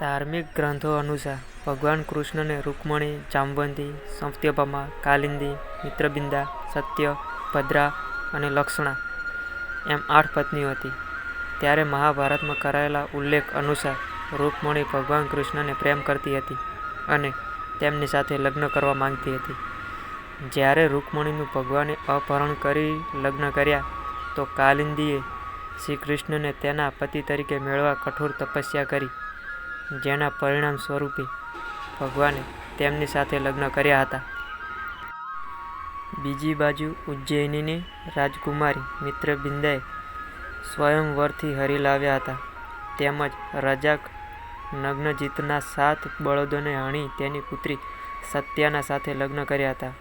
ધાર્મિક ગ્રંથો અનુસાર ભગવાન કૃષ્ણને રૂકમણી, જાંબવંતી, સત્યભામા, કાલિંદી, મિત્રબિંદા, સત્ય, ભદ્રા અને લક્ષણા એમ 8 પત્નીઓ હતી. ત્યારે મહાભારતમાં કરાયેલા ઉલ્લેખ અનુસાર રૂકમણી ભગવાન કૃષ્ણને પ્રેમ કરતી હતી અને તેમની સાથે લગ્ન કરવા માંગતી હતી. જ્યારે રૂકમણીનું ભગવાને અપહરણ કરી લગ્ન કર્યા તો કાલિંદીએ શ્રી કૃષ્ણને તેના પતિ તરીકે મેળવવા કઠોર તપસ્યા કરી, જેના પરિણામ સ્વરૂપે ભગવાને તેમની સાથે લગ્ન કર્યા હતા. બીજી બાજુ ઉજ્જૈનીની રાજકુમારી મિત્રબિંદાએ સ્વયંવરથી હરી લાવ્યા હતા, તેમજ રજાક નગ્નજીતના 7 બળદોને હણી તેની પુત્રી સત્યાના સાથે લગ્ન કર્યા હતા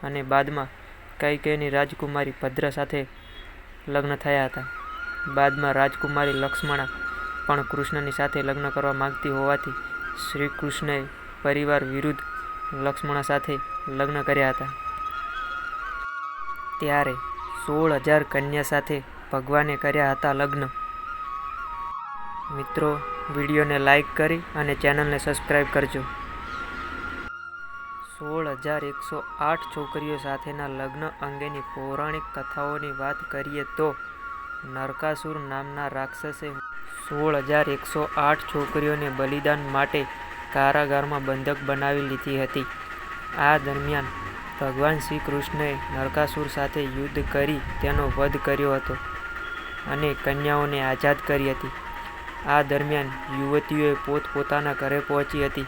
અને બાદમાં કૈકેયીની રાજકુમારી ભદ્ર સાથે લગ્ન થયા હતા. બાદમાં રાજકુમારી લક્ષ્મણા પણ કૃષ્ણની સાથે લગ્ન કરવા માંગતી હોવાથી શ્રી કૃષ્ણએ પરિવાર વિરુદ્ધ લક્ષ્મણા સાથે લગ્ન કર્યા હતા. ત્યારે 16,000 કન્યા સાથે ભગવાને કર્યા હતા લગ્ન. મિત્રો, વિડીયોને લાઈક કરી અને ચેનલને સબસ્ક્રાઈબ કરજો. 16,108 છોકરીઓ સાથેના લગ્ન અંગેની પૌરાણિક કથાઓની વાત કરીએ તો નરકાસુર નામના રાક્ષસે 16,108 છોકરીઓને બલિદાન માટે કારાગારમાં બંધક બનાવી લીધી હતી. આ દરમિયાન ભગવાન શ્રી કૃષ્ણએ નરકાસુર સાથે યુદ્ધ કરી તેનો વધ કર્યો હતો અને કન્યાઓને આઝાદ કરી હતી. આ દરમિયાન યુવતીઓએ પોતપોતાના ઘરે પહોંચી હતી.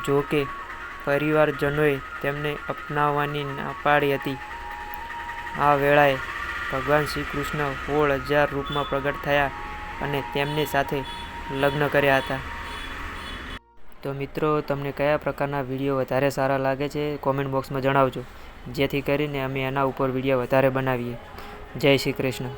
જો કે પરિવારજનોએ તેમને અપનાવવાની ના પાડી હતી. આ વેળાએ ભગવાન શ્રી કૃષ્ણ 16,000 રૂપમાં પ્રગટ થયા અને તેમની સાથે લગ્ન કર્યા હતા. તો મિત્રો, તમને કયા પ્રકારના વિડીયો વધારે સારા લાગે છે કોમેન્ટ બોક્સમાં જણાવજો, જેથી કરીને અમે એના ઉપર વિડીયો વધારે બનાવીએ. જય શ્રી કૃષ્ણ.